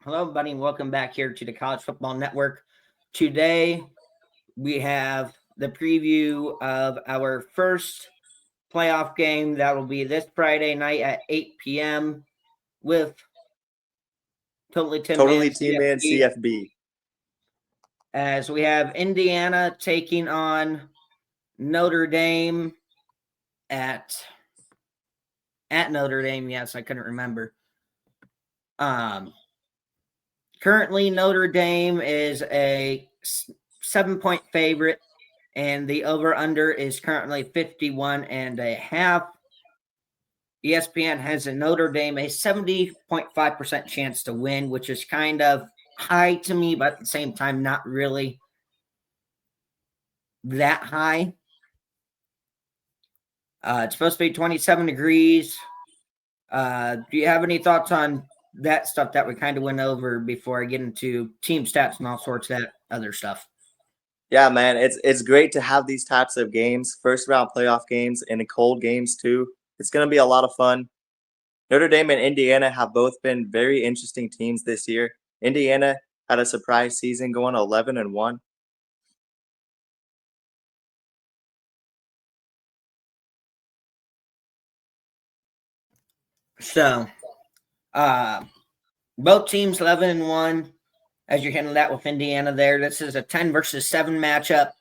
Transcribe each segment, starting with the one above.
Hello, everybody, and welcome back here to the College Football Network. Today, we have the preview of our first playoff game that will be this Friday night at 8 p.m. with Totally Tim Totally and Team Man CFB. CFB. As we have Indiana taking on Notre Dame at Notre Dame. Yes, I couldn't remember. Currently, Notre Dame is a 7-point favorite, and the over-under is currently 51.5. ESPN has a Notre Dame a 70.5% chance to win, which is kind of high to me, but at the same time, not really that high. It's supposed to be 27 degrees. Do you have any thoughts on that stuff that we kind of went over before I get into team stats and all sorts of that other stuff? Yeah, man, it's great to have these types of games, first round playoff games, and cold games too. It's going to be a lot of fun. Notre Dame and Indiana have both been very interesting teams this year. Indiana had a surprise season going 11-1. So, both teams 11-1. As you're handling that with Indiana there, this is a 10 versus 7 matchup.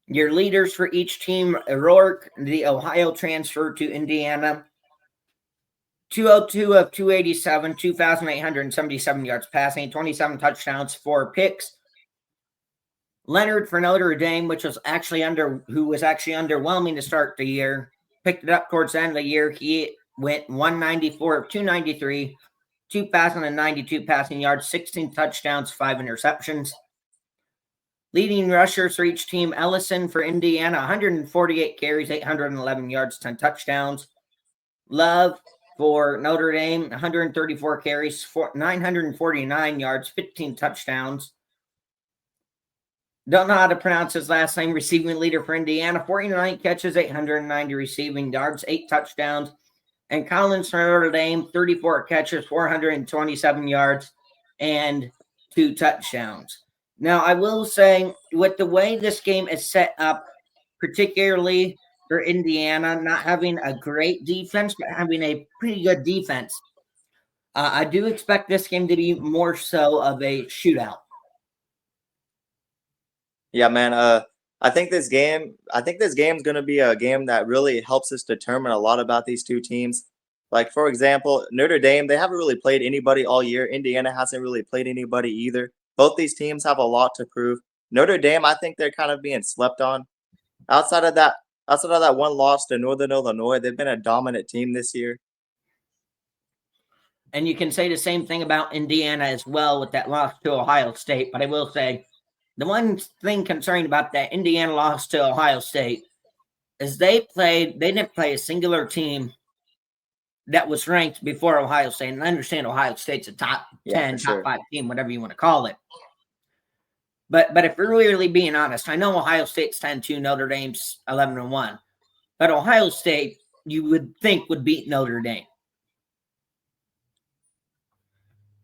Your leaders for each team: O'Rourke, the Ohio transfer to Indiana, 202 of 287, 2,877 yards passing, 27 touchdowns, 4 picks. Leonard for Notre Dame, who was actually underwhelming to start the year, picked it up towards the end of the year. He went 194 of 293, 2,092 passing yards, 16 touchdowns, 5 interceptions. Leading rushers for each team: Ellison for Indiana, 148 carries, 811 yards, 10 touchdowns. Love for Notre Dame, 134 carries, 949 yards, 15 touchdowns. Don't know how to pronounce his last name. Receiving leader for Indiana, 49 catches, 890 receiving yards, 8 touchdowns. And Collins for Notre Dame, 34 catches, 427 yards, and 2 touchdowns. Now, I will say, with the way this game is set up, particularly for Indiana, not having a great defense, but having a pretty good defense, I do expect this game to be more so of a shootout. Yeah, man. I think this game is going to be a game that really helps us determine a lot about these two teams. Like for example, Notre Dame, they haven't really played anybody all year. Indiana hasn't really played anybody either. Both these teams have a lot to prove. Notre Dame, I think they're kind of being slept on. Outside of that, outside of that one loss to Northern Illinois, they've been a dominant team this year. And you can say the same thing about Indiana as well with that loss to Ohio State. But I will say, the one thing concerning about that Indiana loss to Ohio State is they didn't play a singular team that was ranked before Ohio State. And I understand Ohio State's a top Yeah, 10, for top sure. 5 team, whatever you want to call it. But if we're really being honest, I know Ohio State's 10-2, Notre Dame's 11-1. But Ohio State, you would think, would beat Notre Dame.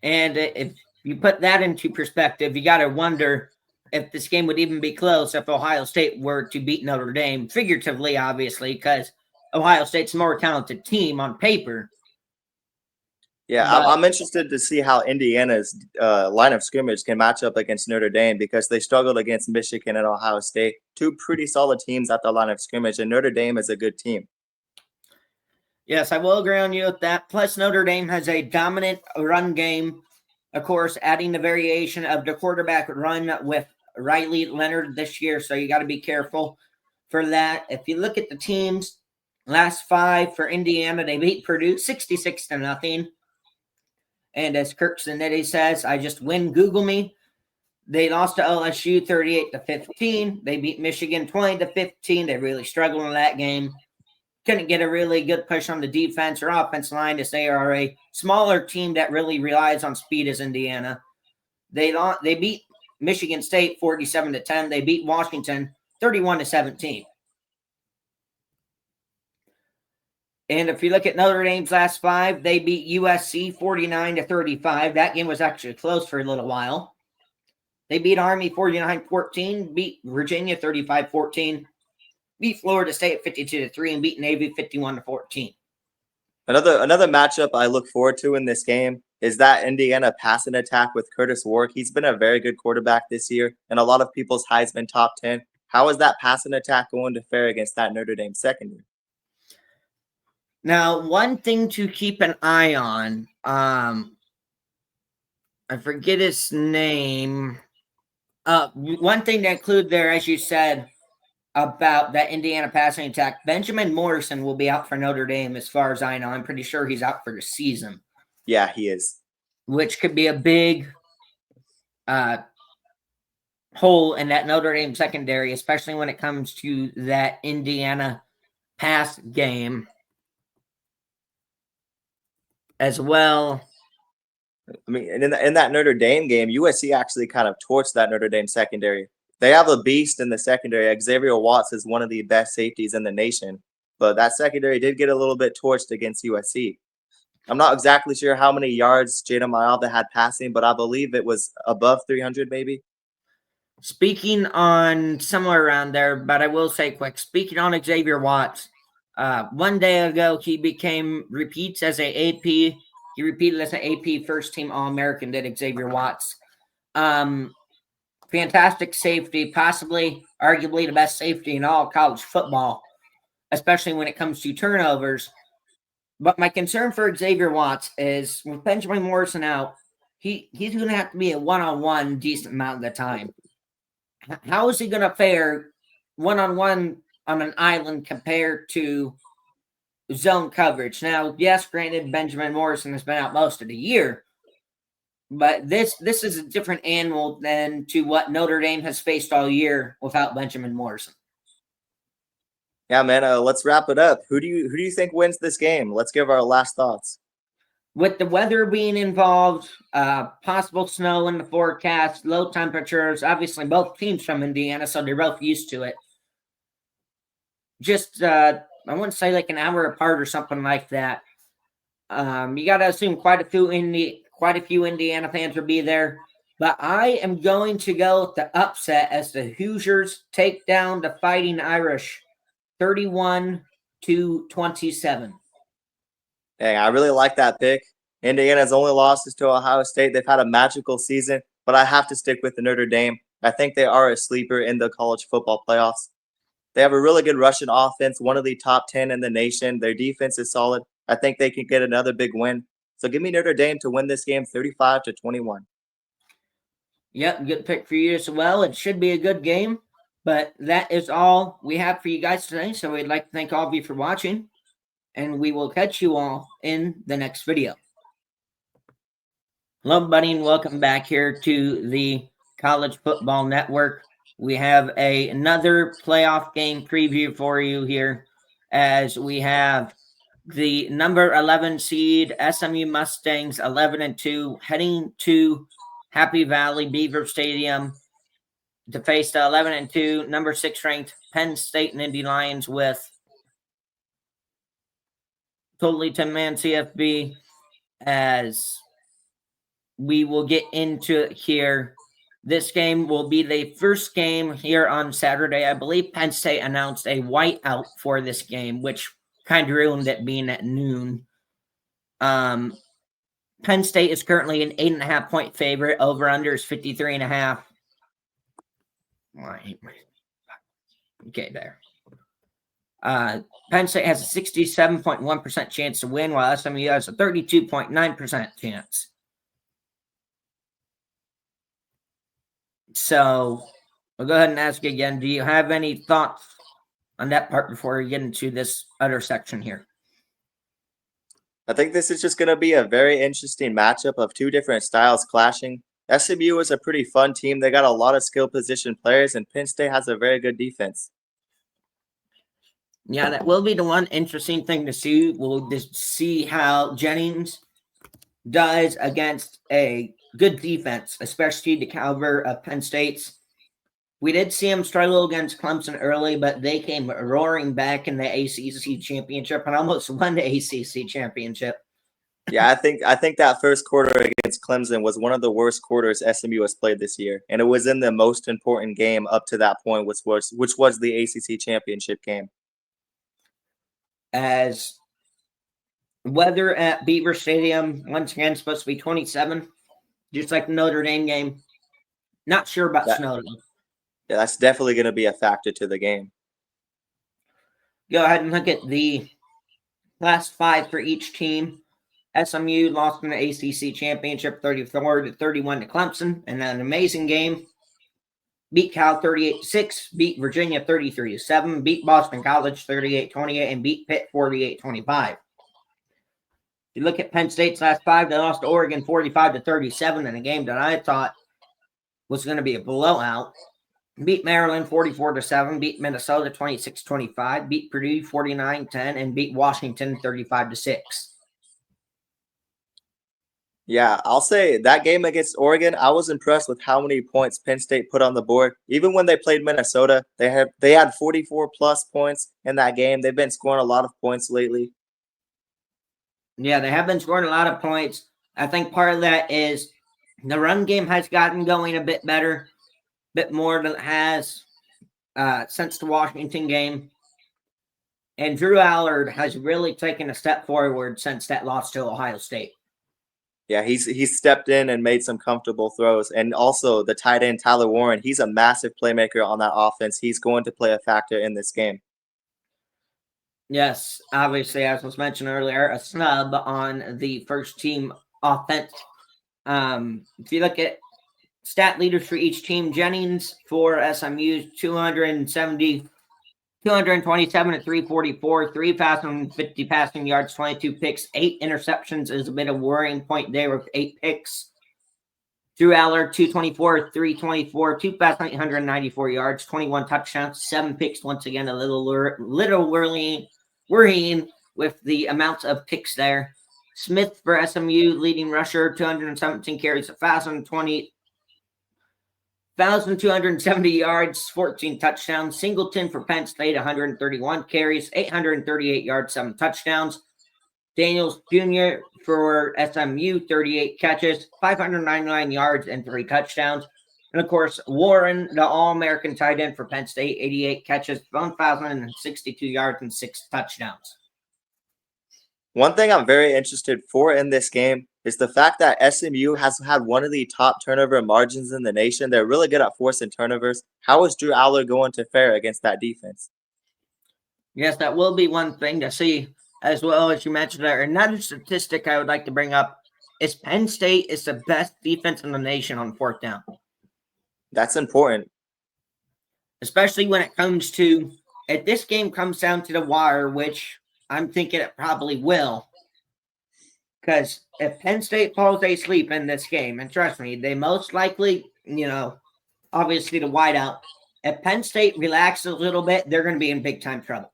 And if you put that into perspective, you got to wonder if this game would even be close if Ohio State were to beat Notre Dame, figuratively, obviously, because Ohio State's a more talented team on paper. Yeah, But I'm interested to see how Indiana's line of scrimmage can match up against Notre Dame because they struggled against Michigan and Ohio State, two pretty solid teams at the line of scrimmage, and Notre Dame is a good team. yes, I will agree on you with that. Plus, Notre Dame has a dominant run game. Of course, adding the variation of the quarterback run with Riley Leonard this year, so you got to be careful for that. If you look at the teams, last 5 for Indiana, they beat Purdue 66-0. And as Kirk Zanetti says, I just win, Google me. They lost to LSU 38-15. They beat Michigan 20-15. They really struggled in that game. Couldn't get a really good push on the defense or offense line, as they are a smaller team that really relies on speed as Indiana. They beat Michigan State 47-10. They beat Washington 31-17. And if you look at Notre Dame's last 5, they beat USC 49-35. That game was actually close for a little while. They beat Army 49-14, beat Virginia 35-14, beat Florida State 52-3, and beat Navy 51-14. Another matchup I look forward to in this game is that Indiana passing attack with Curtis Warwick. He's been a very good quarterback this year, and a lot of people's Heisman top 10. How is that passing attack going to fare against that Notre Dame secondary? Now, one thing to keep an eye on, I forget his name. One thing to include there, as you said, about that Indiana passing attack, Benjamin Morrison will be out for Notre Dame as far as I know. I'm pretty sure he's out for the season. Yeah, he is. Which could be a big hole in that Notre Dame secondary, especially when it comes to that Indiana pass game as well. I mean, and in that Notre Dame game, USC actually kind of torched that Notre Dame secondary. They have a beast in the secondary. Xavier Watts is one of the best safeties in the nation, but that secondary did get a little bit torched against USC. I'm not exactly sure how many yards Jada Mayalda had passing, but I believe it was above 300 maybe. Speaking on somewhere around there, but I will say quick, speaking on Xavier Watts, one day ago, he repeats as a AP. He repeated as an AP first team All-American, did Xavier Watts. Fantastic safety, possibly, arguably the best safety in all college football, especially when it comes to turnovers. But my concern for Xavier Watts is with Benjamin Morrison out, he's going to have to be a one-on-one decent amount of the time. How is he going to fare one-on-one on an island compared to zone coverage? Now, yes, granted, Benjamin Morrison has been out most of the year, but this is a different animal than to what Notre Dame has faced all year without Benjamin Morrison. Yeah, man. Let's wrap it up. Who do you think wins this game? Let's give our last thoughts. With the weather being involved, possible snow in the forecast, low temperatures, obviously both teams from Indiana, so they're both used to it. Just, I wouldn't say like an hour apart or something like that. You got to assume quite a few Indiana fans will be there. But I am going to go with the upset as the Hoosiers take down the Fighting Irish 31-27. Dang, I really like that pick. Indiana's only losses to Ohio State. They've had a magical season, but I have to stick with the Notre Dame. I think they are a sleeper in the college football playoffs. They have a really good rushing offense, one of the top 10 in the nation. Their defense is solid. I think they can get another big win. So give me Notre Dame to win this game 35-21. Yep, good pick for you as well. It should be a good game. But that is all we have for you guys today. So we'd like to thank all of you for watching. And we will catch you all in the next video. Hello, everybody, and welcome back here to the College Football Network. We have another playoff game preview for you here as we have the number 11 seed SMU Mustangs 11-2 heading to Happy Valley Beaver Stadium to face the 11-2 number 6 ranked Penn State and Indy Lions with totally 10-man CFB. As we will get into it here, this game will be the first game here on Saturday. I believe Penn State announced a whiteout for this game, which kind of ruined it being at noon. Penn State is currently an 8.5-point favorite. Over-under is 53.5. Okay, there. Penn State has a 67.1% chance to win, while SMU has a 32.9% chance. So we'll go ahead and ask you again, do you have any thoughts on that part before we get into this other section here? I think this is just going to be a very interesting matchup of two different styles clashing. SMU is a pretty fun team. They got a lot of skill position players, and Penn State has a very good defense. Yeah, that will be the one interesting thing to see. We'll just see how Jennings does against a good defense, especially the caliber of Penn State's. We did see them struggle against Clemson early, but they came roaring back in the ACC championship and almost won the ACC championship. Yeah, I think that first quarter against Clemson was one of the worst quarters SMU has played this year, and it was in the most important game up to that point, which was the ACC championship game. As weather at Beaver Stadium once again supposed to be 27, just like the Notre Dame game. Not sure about snow. Yeah, that's definitely going to be a factor to the game. Go ahead and look at the last 5 for each team. SMU lost in the ACC championship 34-31 to Clemson, and an amazing game. Beat Cal 38-6, beat Virginia 33-7, beat Boston College 38-28, and beat Pitt 48-25. You look at Penn State's last 5, they lost to Oregon 45-37 in a game that I thought was going to be a blowout. Beat Maryland 44-7, beat Minnesota 26-25, beat Purdue 49-10, and beat Washington 35-6. Yeah, I'll say that game against Oregon, I was impressed with how many points Penn State put on the board. Even when they played Minnesota, they had 44 plus points in that game. They've been scoring a lot of points lately. Yeah, they have been scoring a lot of points. I think part of that is the run game has gotten going a bit better, a bit more than it has since the Washington game. And Drew Allard has really taken a step forward since that loss to Ohio State. Yeah, he's stepped in and made some comfortable throws. And also the tight end, Tyler Warren, he's a massive playmaker on that offense. He's going to play a factor in this game. Yes, obviously, as was mentioned earlier, a snub on the first team offense. If you look at stat leaders for each team, Jennings for SMU, 227 at 344, 3 passing, 50 passing yards, 22 picks, 8 interceptions is a bit of a worrying point there with 8 picks. Drew Allard, 224, 324, 2 passing, 194 yards, 21 touchdowns, 7 picks. Once again, a little worrying with the amounts of picks there. Smith for SMU, leading rusher, 217 carries, 1,270 yards, 14 touchdowns. Singleton for Penn State, 131 carries, 838 yards, 7 touchdowns. Daniels Jr. for SMU, 38 catches, 599 yards, and 3 touchdowns. And, of course, Warren, the All-American tight end for Penn State, 88 catches, 1,062 yards, and 6 touchdowns. One thing I'm very interested for in this game is the fact that SMU has had one of the top turnover margins in the nation. They're really good at forcing turnovers. How is Drew Allard going to fare against that defense? Yes, that will be one thing to see, as well as you mentioned there. Another statistic I would like to bring up is Penn State is the best defense in the nation on 4th down. That's important. Especially when it comes to, if this game comes down to the wire, which I'm thinking it probably will, because if Penn State falls asleep in this game, and trust me, they most likely, obviously the wideout, if Penn State relaxes a little bit, they're going to be in big time trouble.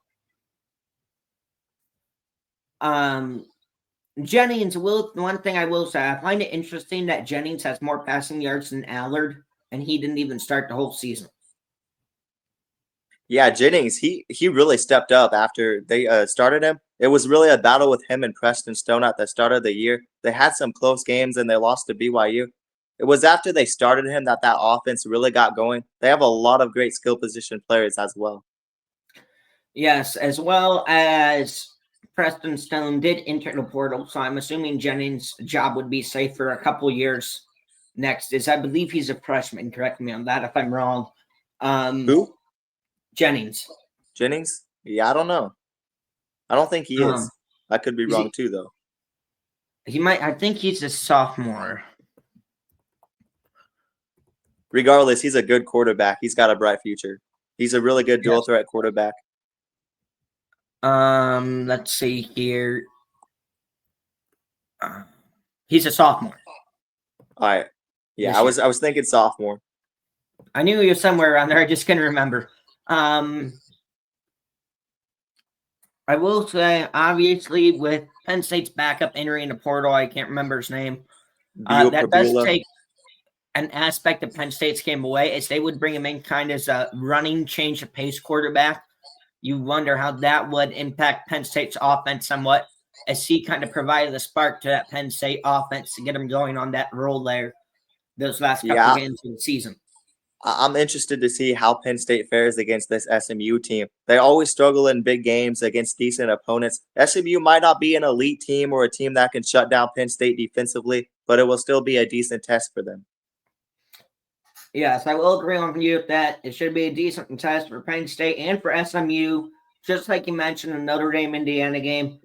Jennings, one thing I will say, I find it interesting that Jennings has more passing yards than Allard, and he didn't even start the whole season. Yeah, Jennings, he really stepped up after they started him. It was really a battle with him and Preston Stone at the start of the year. They had some close games and they lost to BYU. It was after they started him that offense really got going. They have a lot of great skill position players as well. Yes, as well as Preston Stone did enter the portal, so I'm assuming Jennings' job would be safe for a couple years next. I believe he's a freshman. Correct me on that if I'm wrong. Who? Jennings. Jennings? Yeah, I don't know. I don't think he is. I could be wrong too, though. He might. I think he's a sophomore. Regardless, he's a good quarterback. He's got a bright future. He's a really good dual threat quarterback. Let's see here. He's a sophomore. All right. Yeah, I was thinking sophomore. I knew he was somewhere around there. I just couldn't remember. I will say, obviously, with Penn State's backup entering the portal, I can't remember his name. That does take. an aspect of Penn State's game away is they would bring him in kind of as a running change of pace quarterback. You wonder how that would impact Penn State's offense somewhat, as he kind of provided the spark to that Penn State offense to get them going on that roll there those last couple Yeah, games of the season. I'm interested to see how Penn State fares against this SMU team. They always struggle in big games against decent opponents. SMU might not be an elite team or a team that can shut down Penn State defensively, but it will still be a decent test for them. Yes, I will agree with you with that. It should be a decent test for Penn State and for SMU, just like you mentioned, the Notre Dame Indiana game.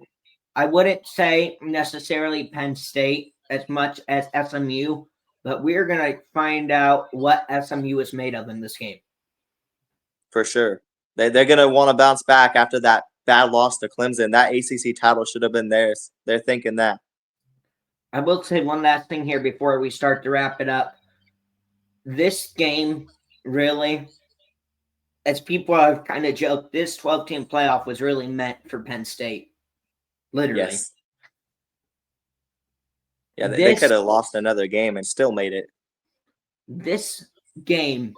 I wouldn't say necessarily Penn State as much as SMU, but we're going to find out what SMU is made of in this game. For sure. They're going to want to bounce back after that bad loss to Clemson. That ACC title should have been theirs. They're thinking that. I will say one last thing here before we start to wrap it up. This game, really, as people have kind of joked, this 12-team playoff was really meant for Penn State. Literally. Yes. Yeah, they could have lost another game and still made it. This game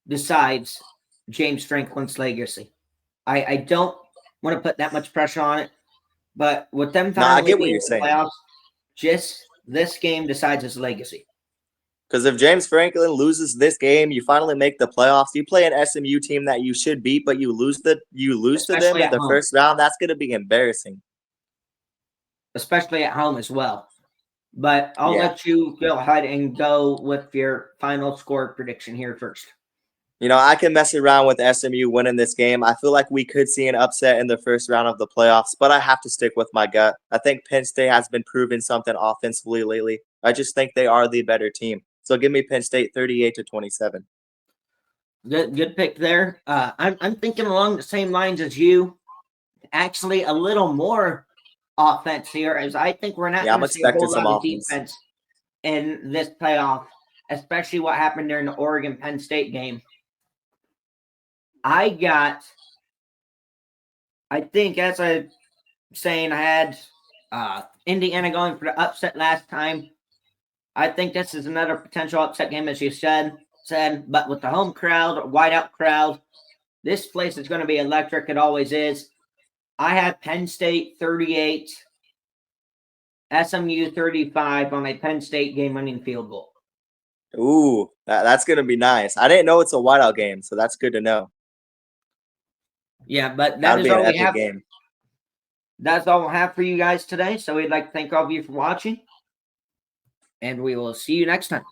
decides James Franklin's legacy. I don't want to put that much pressure on it, but with them finally I get what you're saying. Playoffs, just this game decides his legacy. Because if James Franklin loses this game, you finally make the playoffs. You play an SMU team that you should beat, but you lose to them in the first round. That's going to be embarrassing, especially at home as well. But I'll let you go ahead and go with your final score prediction here first. I can mess around with SMU winning this game. I feel like we could see an upset in the first round of the playoffs, but I have to stick with my gut. I think Penn State has been proving something offensively lately. I just think they are the better team. So give me Penn State 38-27. Good pick there. I'm thinking along the same lines as you. Actually, a little more offense here, as I think we're not going to see a whole lot of defense in this playoff, especially what happened during the Oregon-Penn State game. I think, as I was saying, I had Indiana going for the upset last time. I think this is another potential upset game, as you said, but with the home crowd, whiteout crowd, this place is going to be electric. It always is. I have Penn State 38, SMU 35 on a Penn State game-winning field goal. Ooh, that's going to be nice. I didn't know it's a whiteout game, so that's good to know. Yeah, but that is all we have. Game. That's all we'll have for you guys today. So we'd like to thank all of you for watching. And we will see you next time.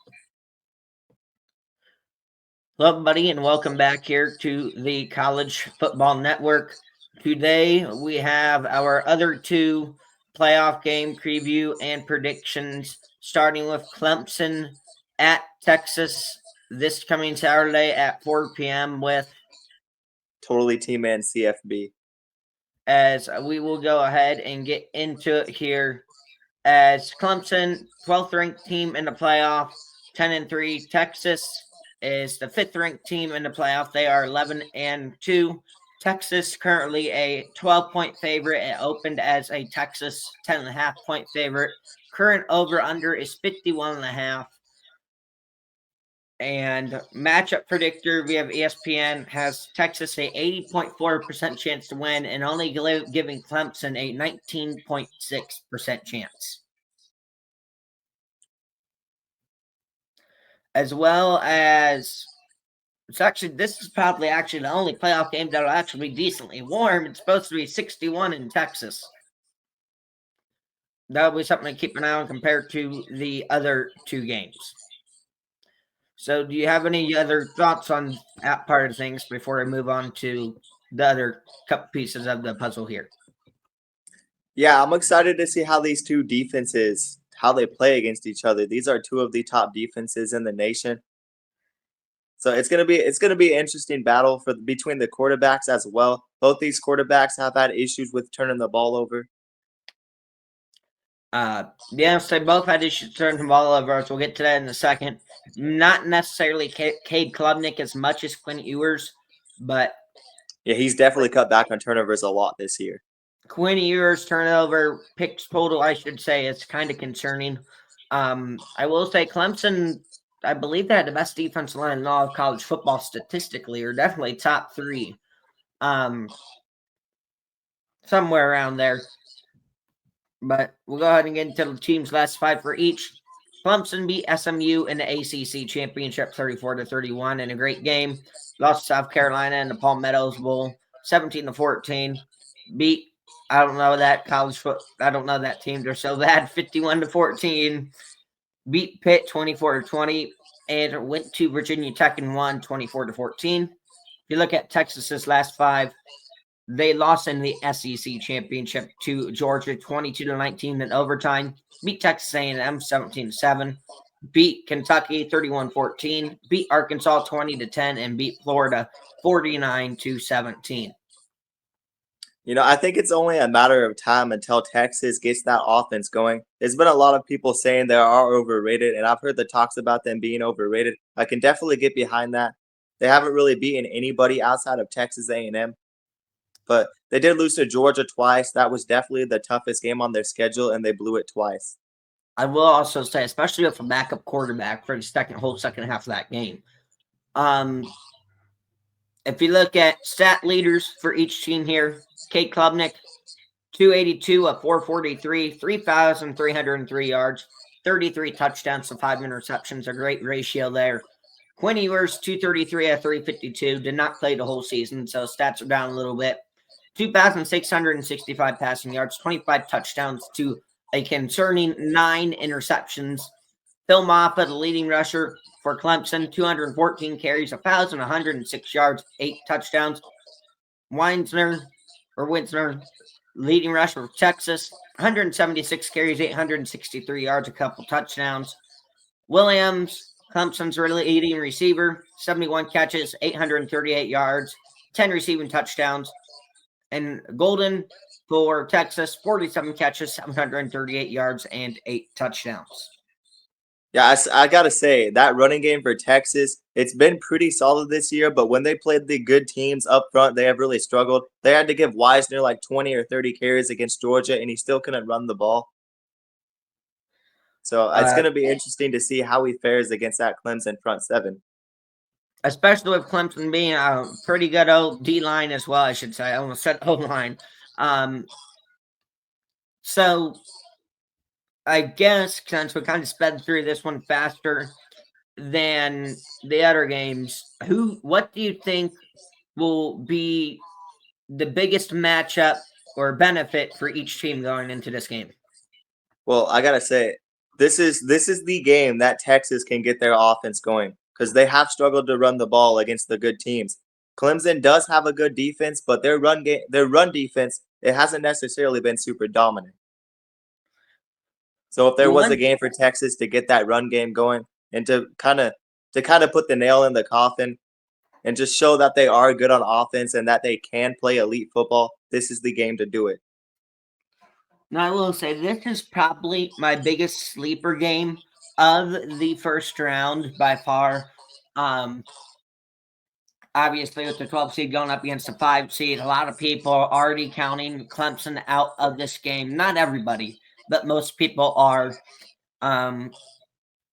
Hello, everybody, and welcome back here to the College Football Network. Today, we have our other two playoff game preview and predictions, starting with Clemson at Texas this coming Saturday at 4 p.m. with Totally T-Man CFB. As we will go ahead and get into it here. As Clemson, 12th ranked team in the playoff, 10-3. Texas is the 5th ranked team in the playoff. They are 11-2. Texas currently a 12-point favorite. It opened as a Texas 10.5-point favorite. Current over/under is 51.5. And matchup predictor, we have ESPN, has Texas a 80.4% chance to win and only giving Clemson a 19.6% chance. As well as, this is probably the only playoff game that will actually be decently warm. It's supposed to be 61 in Texas. That'll be something to keep an eye on compared to the other two games. So do you have any other thoughts on that part of things before I move on to the other couple pieces of the puzzle here? Yeah, I'm excited to see how these two defenses, how they play against each other. These are two of the top defenses in the nation. So it's gonna be an interesting battle between the quarterbacks as well. Both these quarterbacks have had issues with turning the ball over. Yes, they both had issues turning the ball over. So we'll get to that in a second. Not necessarily Cade Klubnik as much as Quinn Ewers, but yeah, he's definitely cut back on turnovers a lot this year. Quinn Ewers' turnover picks total, I should say, is kind of concerning. I will say Clemson I believe they had the best defensive line in all of college football statistically, or definitely top 3. Somewhere around there. But we'll go ahead and get into the teams last 5 for each. Clemson beat SMU in the ACC Championship 34-31 in a great game. Lost to South Carolina in the Palmettos Bowl 17-14. Beat, I don't know that team. They're so bad, 51-14. Beat Pitt 24-20 and went to Virginia Tech and won 24-14. If you look at Texas's last 5, they lost in the SEC Championship to Georgia 22-19 in overtime. Beat Texas A&M 17-7. Beat Kentucky 31-14. Beat Arkansas 20-10 and beat Florida 49-17. I think it's only a matter of time until Texas gets that offense going. There's been a lot of people saying they are overrated, and I've heard the talks about them being overrated. I can definitely get behind that. They haven't really beaten anybody outside of Texas A&M, but they did lose to Georgia twice. That was definitely the toughest game on their schedule, and they blew it twice. I will also say, especially with a backup quarterback for the whole second half of that game. If you look at stat leaders for each team here, Kate Klubnik, 282, a 443, 3,303 yards, 33 touchdowns to 5 interceptions, a great ratio there. Quinn Ewers, 233 at 352, did not play the whole season, so stats are down a little bit. 2,665 passing yards, 25 touchdowns to a concerning 9 interceptions. Phil Maffa, the leading rusher for Clemson, 214 carries, 1,106 yards, 8 touchdowns. Winsner, leading rusher for Texas, 176 carries, 863 yards, a couple touchdowns. Williams, Clemson's leading receiver, 71 catches, 838 yards, 10 receiving touchdowns. And Golden for Texas, 47 catches, 738 yards, and 8 touchdowns. Yeah, I got to say, that running game for Texas, it's been pretty solid this year, but when they played the good teams up front, they have really struggled. They had to give Wisner like 20 or 30 carries against Georgia, and he still couldn't run the ball. So it's going to be interesting to see how he fares against that Clemson front 7. Especially with Clemson being a pretty good old D-line as well, I should say. I almost said O-line. So I guess since we kind of sped through this one faster than the other games, what do you think will be the biggest matchup or benefit for each team going into this game? Well, I got to say, this is the game that Texas can get their offense going because they have struggled to run the ball against the good teams. Clemson does have a good defense, but their run defense, it hasn't necessarily been super dominant. So if there was a game for Texas to get that run game going and to kind of put the nail in the coffin and just show that they are good on offense and that they can play elite football, this is the game to do it. Now, I will say this is probably my biggest sleeper game of the first round by far. Obviously, with the 12 seed going up against the 5 seed, a lot of people are already counting Clemson out of this game. Not everybody, but most people are.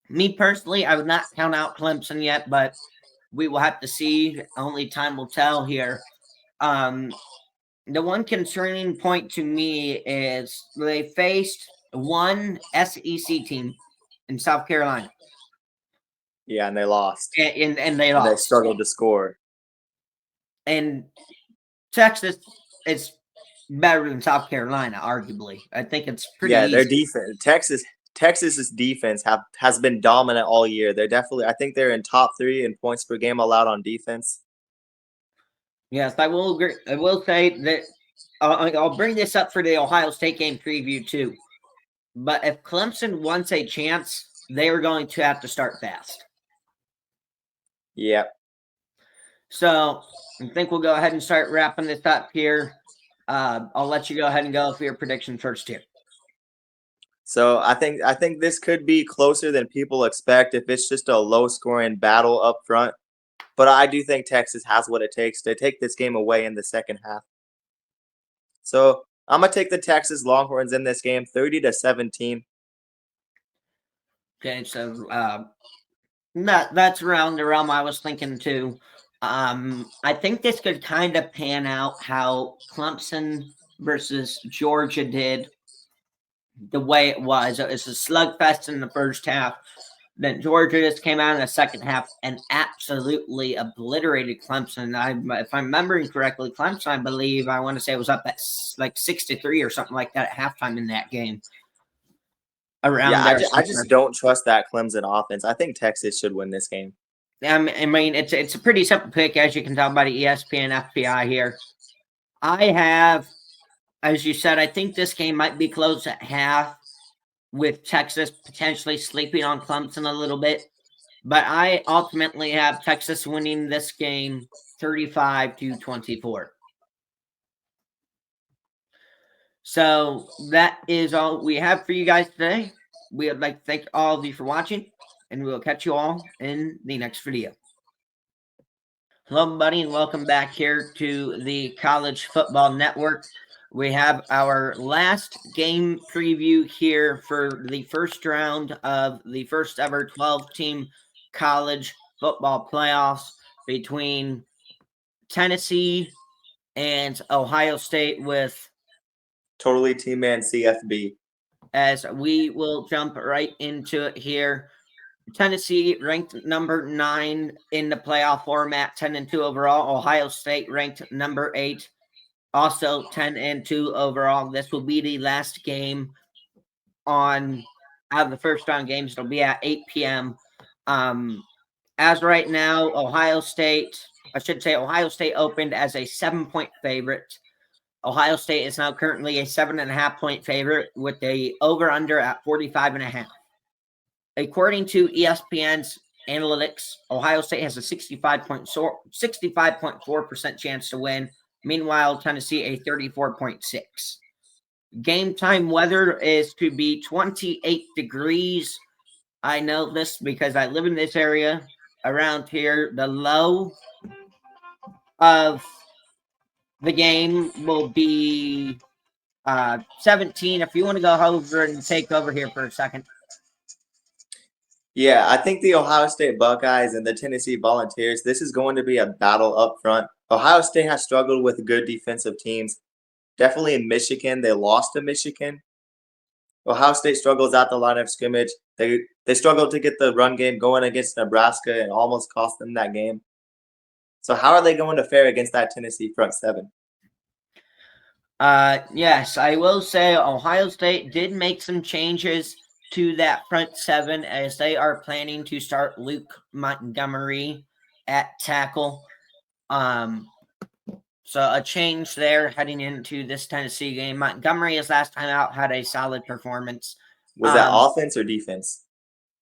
Me personally, I would not count out Clemson yet, but we will have to see. Only time will tell here. The one concerning point to me is they faced one SEC team in South Carolina. Yeah, and they lost. And they lost. And they struggled to score. And Texas is better than South Carolina, arguably. I think it's pretty easy. Their defense. Texas's defense has been dominant all year. They're definitely, I think they're in top 3 in points per game allowed on defense. Yes, I will agree. I will say that I'll bring this up for the Ohio State game preview too. But if Clemson wants a chance, they are going to have to start fast. Yep. So I think we'll go ahead and start wrapping this up here. I'll let you go ahead and go for your prediction first here. So I think this could be closer than people expect if it's just a low-scoring battle up front. But I do think Texas has what it takes to take this game away in the second half. So I'm going to take the Texas Longhorns in this game, 30-17. Okay, so That's around the realm I was thinking too. I think this could kind of pan out how Clemson versus Georgia did the way it was. It was a slugfest in the first half. Then Georgia just came out in the second half and absolutely obliterated Clemson. If I'm remembering correctly, Clemson, I believe, I want to say it was up at like 6-3 or something like that at halftime in that game. Around Yeah, there. I just don't trust that Clemson offense. I think Texas should win this game. I mean, it's a pretty simple pick, as you can tell by the ESPN FPI here. I have, as you said, I think this game might be close at half, with Texas potentially sleeping on Clemson a little bit. But I ultimately have Texas winning this game 35-24. So that is all we have for you guys today. We would like to thank all of you for watching, and we will catch you all in the next video. Hello, everybody, and welcome back here to the College Football Network. We have our last game preview here for the first round of the first ever 12-team college football playoffs between Tennessee and Ohio State, with Totally Team Man CFB. as we will jump right into it here. Tennessee ranked number 9 in the playoff format, 10-2 overall. Ohio State ranked number 8, also 10-2 overall. This will be the last game out of the first round games. It'll be at 8 p.m. As right now, Ohio State opened as a 7-point favorite. Ohio State is now currently a 7.5-point favorite with a over-under at 45.5. According to ESPN's analytics, Ohio State has a 65.4% chance to win. Meanwhile, Tennessee a 34.6. Game time weather is to be 28 degrees. I know this because I live in this area around here. The low of the game will be 17. If you want to go over and take over here for a second. Yeah, I think the Ohio State Buckeyes and the Tennessee Volunteers, this is going to be a battle up front. Ohio State has struggled with good defensive teams. Definitely in Michigan, they lost to Michigan. Ohio State struggles at the line of scrimmage. They struggled to get the run game going against Nebraska and almost cost them that game. So how are they going to fare against that Tennessee front seven? Yes, I will say Ohio State did make some changes to that front seven, as they are planning to start Luke Montgomery at tackle. So a change there heading into this Tennessee game. Montgomery, his last time out, had a solid performance. Was that offense or defense?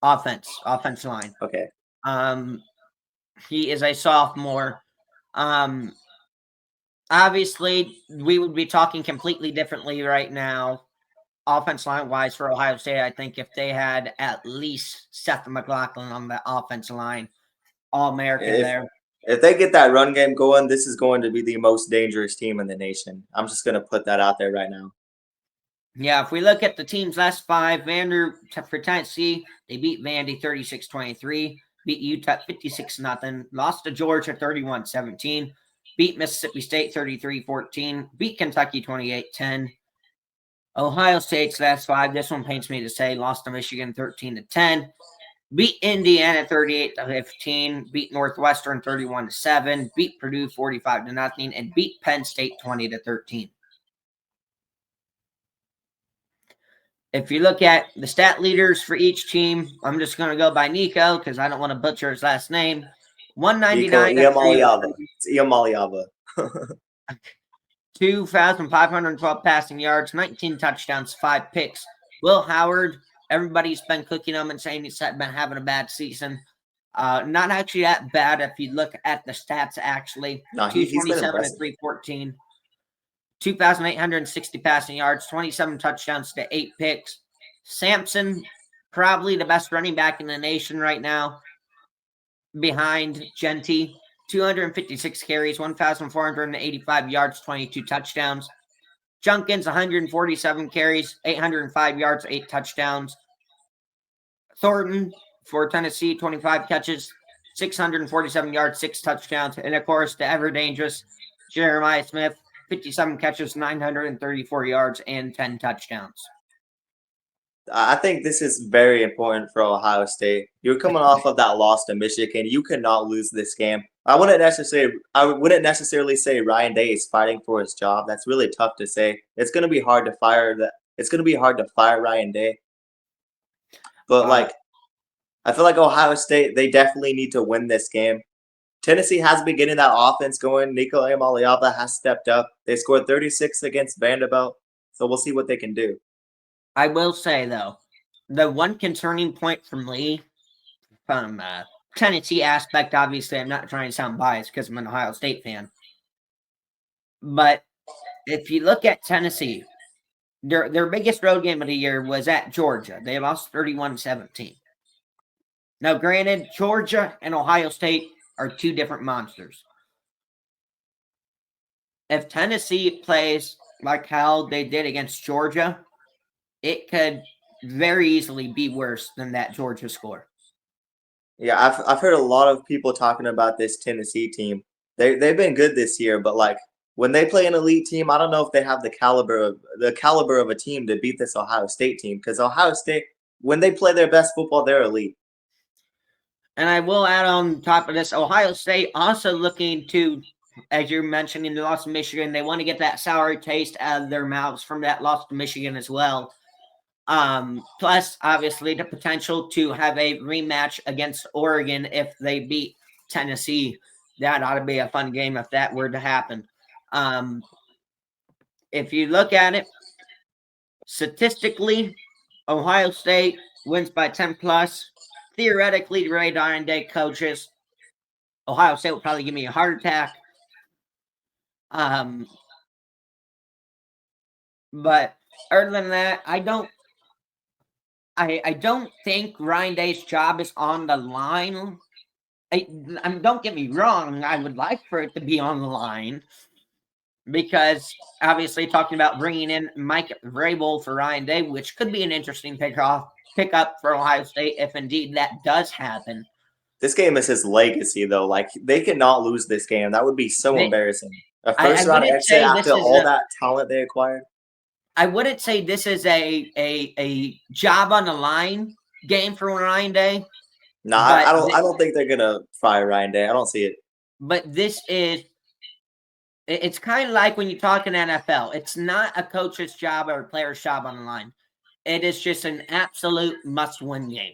Offense line. Okay. He is a sophomore. Obviously, we would be talking completely differently right now, offense line wise, for Ohio State. I think if they had at least Seth McLaughlin on the offensive line, All-American there. If they get that run game going, this is going to be the most dangerous team in the nation. I'm just going to put that out there right now. Yeah, if we look at the team's last 5, for Tennessee, they beat Vandy 36-23, beat UTEP 56-0, lost to Georgia 31-17, beat Mississippi State 33-14, beat Kentucky 28-10. Ohio State's last 5, this one pains me to say, lost to Michigan 13-10, beat Indiana 38-15, beat Northwestern 31-7, beat Purdue 45-0, and beat Penn State 20-13. If you look at the stat leaders for each team, I'm just going to go by Nico because I don't want to butcher his last name. 199. It's Iamaliava. 2,512 passing yards, 19 touchdowns, 5 picks. Will Howard, everybody's been cooking him and saying he's been having a bad season. Not actually that bad if you look at the stats, actually. No, he's been impressive. 314. 2,860 passing yards, 27 touchdowns to 8 picks. Sampson, probably the best running back in the nation right now, behind Genty. 256 carries, 1,485 yards, 22 touchdowns. Junkins, 147 carries, 805 yards, 8 touchdowns. Thornton, for Tennessee, 25 catches, 647 yards, 6 touchdowns. And, of course, the ever-dangerous Jeremiah Smith, 57 catches, 934 yards, and 10 touchdowns. I think this is very important for Ohio State. You're coming off of that loss to Michigan. You cannot lose this game. I wouldn't necessarily say Ryan Day is fighting for his job. That's really tough to say. It's going to be hard to fire Ryan Day. But I feel like Ohio State, they definitely need to win this game. Tennessee has been getting that offense going. Nico Amaliaba has stepped up. They scored 36 against Vanderbilt, so we'll see what they can do. I will say, though, the one concerning point from Lee, from Tennessee aspect, obviously, I'm not trying to sound biased because I'm an Ohio State fan. But if you look at Tennessee, their biggest road game of the year was at Georgia. They lost 31-17. Now, granted, Georgia and Ohio State are two different monsters. If Tennessee plays like how they did against Georgia, it could very easily be worse than that Georgia score. Yeah, I've heard a lot of people talking about this Tennessee team. They've been good this year, but when they play an elite team, I don't know if they have the caliber of a team to beat this Ohio State team. Because Ohio State, when they play their best football, they're elite. And I will add on top of this, Ohio State also looking to, as you're mentioning, the loss to Michigan, they want to get that sour taste out of their mouths from that loss to Michigan as well. Plus, obviously, the potential to have a rematch against Oregon if they beat Tennessee. That ought to be a fun game if that were to happen. If you look at it, statistically, Ohio State wins by 10+. Theoretically, Ray Ryan Day coaches, Ohio State will probably give me a heart attack. But other than that, I don't think Ryan Day's job is on the line. Don't get me wrong. I would like for it to be on the line because obviously talking about bringing in Mike Vrabel for Ryan Day, which could be an interesting pickup for Ohio State if indeed that does happen. This game is his legacy, though. They cannot lose this game. That would be so embarrassing. A first-round exit after all that talent they acquired. I wouldn't say this is a job on the line game for Ryan Day. No, I don't think they're gonna fire Ryan Day. I don't see it. But it's kind of like when you talk in NFL. It's not a coach's job or a player's job on the line. It is just an absolute must-win game.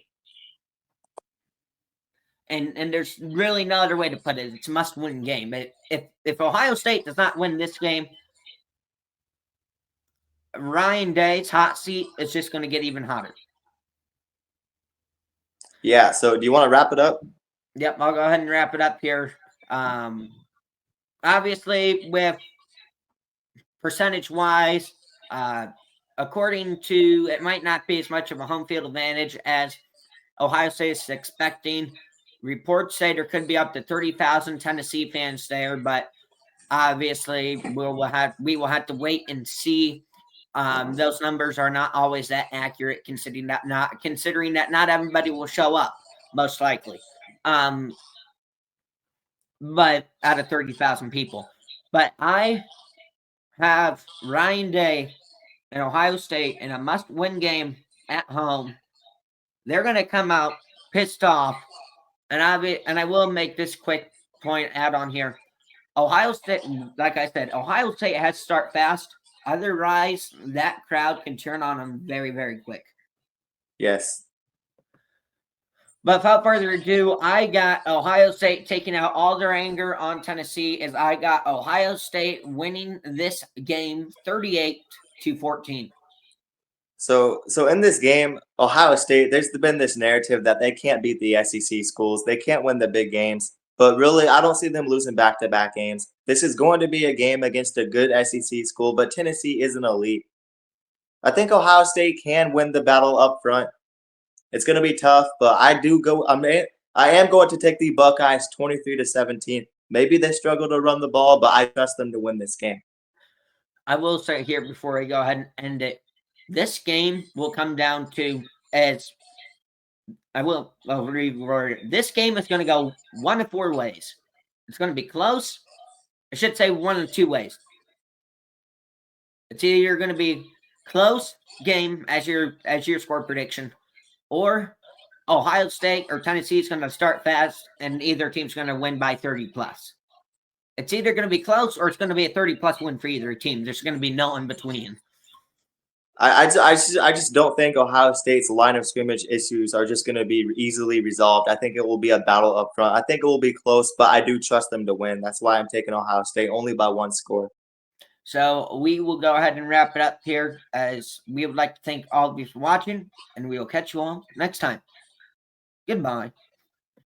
And there's really no other way to put it. It's a must-win game. But if Ohio State does not win this game, Ryan Day's hot seat is just going to get even hotter. Yeah, so do you want to wrap it up? Yep, I'll go ahead and wrap it up here. Obviously, with percentage-wise, according to, it might not be as much of a home field advantage as Ohio State is expecting. Reports say there could be up to 30,000 Tennessee fans there, but obviously we will have to wait and see. Those numbers are not always that accurate, considering that not everybody will show up, most likely. But out of 30,000 people. But I have Ryan Day and Ohio State in a must-win game at home. They're going to come out pissed off, and I will make this quick point add on here. Ohio State, like I said, Ohio State has to start fast. Otherwise, that crowd can turn on them very, very quick. Yes. But without further ado, I got Ohio State taking out all their anger on Tennessee as I got Ohio State winning this game 38-14. So in this game, Ohio State, there's been this narrative that they can't beat the SEC schools. They can't win the big games. But really, I don't see them losing back-to-back games. This is going to be a game against a good SEC school, but Tennessee is an elite. I think Ohio State can win the battle up front. It's going to be tough, but I am going to take the Buckeyes 23-17. Maybe they struggle to run the ball, but I trust them to win this game. I will say here before I go ahead and end it, this game will come down to, as I will reword. This game is going to go one of 4 ways. It's going to be close. I should say one of 2 ways. It's either going to be close game as your score prediction, or Ohio State or Tennessee is going to start fast and either team's going to win by 30 plus. It's either going to be close or it's going to be a 30 plus win for either team. There's going to be no in between. I just don't think Ohio State's line of scrimmage issues are just going to be easily resolved. I think it will be a battle up front. I think it will be close, but I do trust them to win. That's why I'm taking Ohio State only by 1 score. So we will go ahead and wrap it up here, as we would like to thank all of you for watching, and we will catch you all next time. Goodbye.